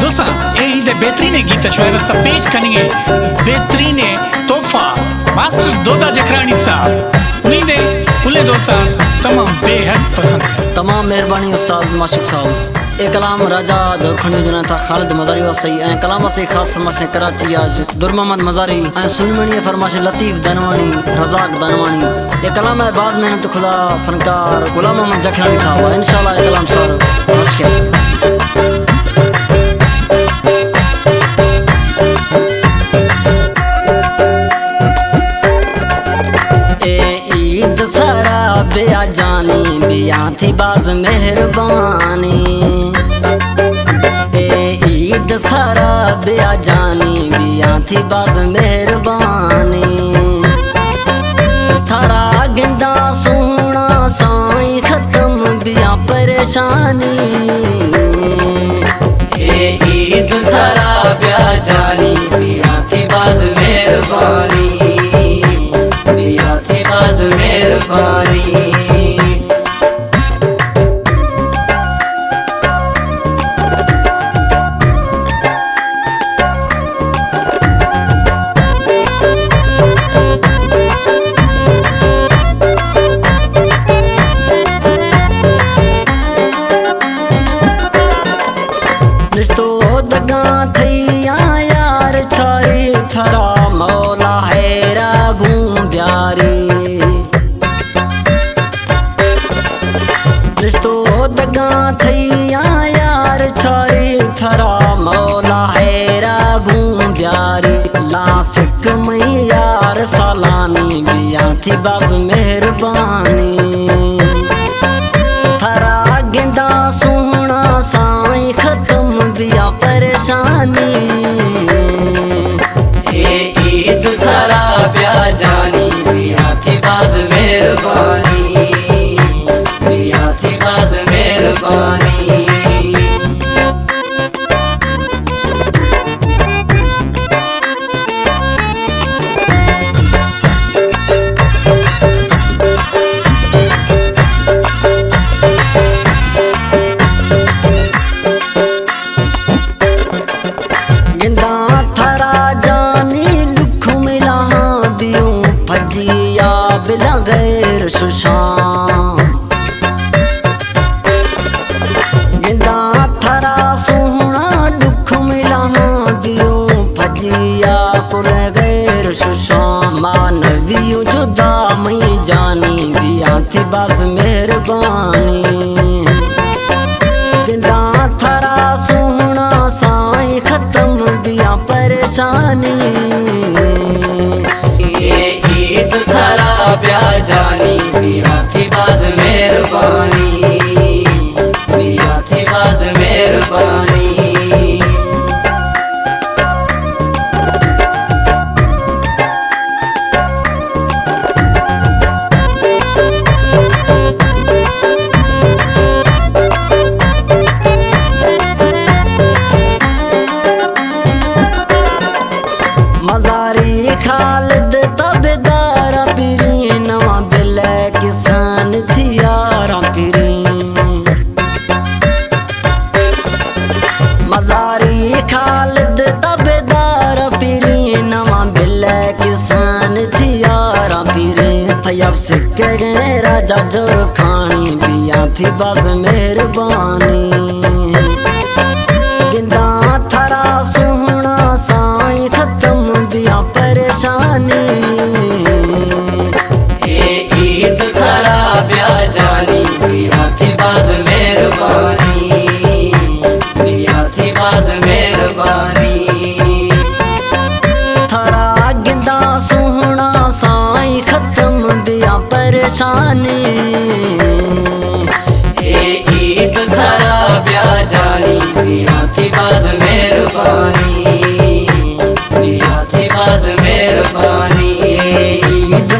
दोसा ईद बेहतरीन गीत शोयरस्ता पेश करेंगे बेहतरीन तोहफा मास्टर दोदा जखरानी साहब। उम्मीद है उन्हें दोसा तमाम बेहद पसंद। तमाम मेहरबानी उस्ताद माशुक साहब। ए कलाम राजा जोखणी जना था खालिद मजारी वास्ते ए कलाम से खास फरमाशे कराची आज दुर मोहम्मद मजारी ए सुनमणी फरमाशे लतीफ दनवानी रजाक दनवानी। ए कलाम है बाद मेहनत खुदा फनकार गुलाम मोहम्मद जखरानी साहब। इंशाल्लाह ए कलाम सार मशके बिया जानी बिया थी बाज मेहरबानी। ईद सारा बिया जानी बिया थी बाज मेहरबानी। थारा गिंदा सोना साई खत्म बिया परेशानी। ईद सारा बिया जानी बिया थी बाज मेहरबानी। बिया थी बाज मेहरबानी। यार छारी थरा मौला हैरा घूम प्यारी। रिश्तो दगा थैया यार छारी थरा मौला हैरा घूम प्यारी। लासिक में यार सालानी बिया थी बाज मेहरबानी। हरा गिंदा सोना साई खत्म बिया परेशानी। ईद सारा बिया जानी बिया थी बाज मेहरबानी। बिया थी बाज मेहरबानी। बिला गैर सुशाम गिंदा थरा सोहना दुख मिला दियो फजिया कुल गैर सुशाम। मानवियो जुदा मई जानी बिया थी बाज मेहरबानी। गिंदा थरा सोहना साई खत्म बिया परेशानी। ईद सारा बिया जानी बिया थी बाज मेहरबानी। बिया थी बाज मेहरबानी। मजारी खालिद तबेदार पीरी नवा दिल किसान थी यारा पीरी। मजारी खालिद तबेदार पीरी नवा दिल किसान थी यारा पीरी। थयब सिक गए राजा जोर खानी बिया थी बाज मेहरबानी। गिंदा थरा सोहना साई खत्म बिया परेशानी। ईद सारा बिया जानी बिया थी बाज मेहरबानी। बिया थी बाज मेहरबानी। थरा गिंदा सोहना साई खत्म बिया परेशानी। ईद सारा बिया जानी बिया थी बाज मेहरबानी। बिया थी बाज मेहरबानी। ईद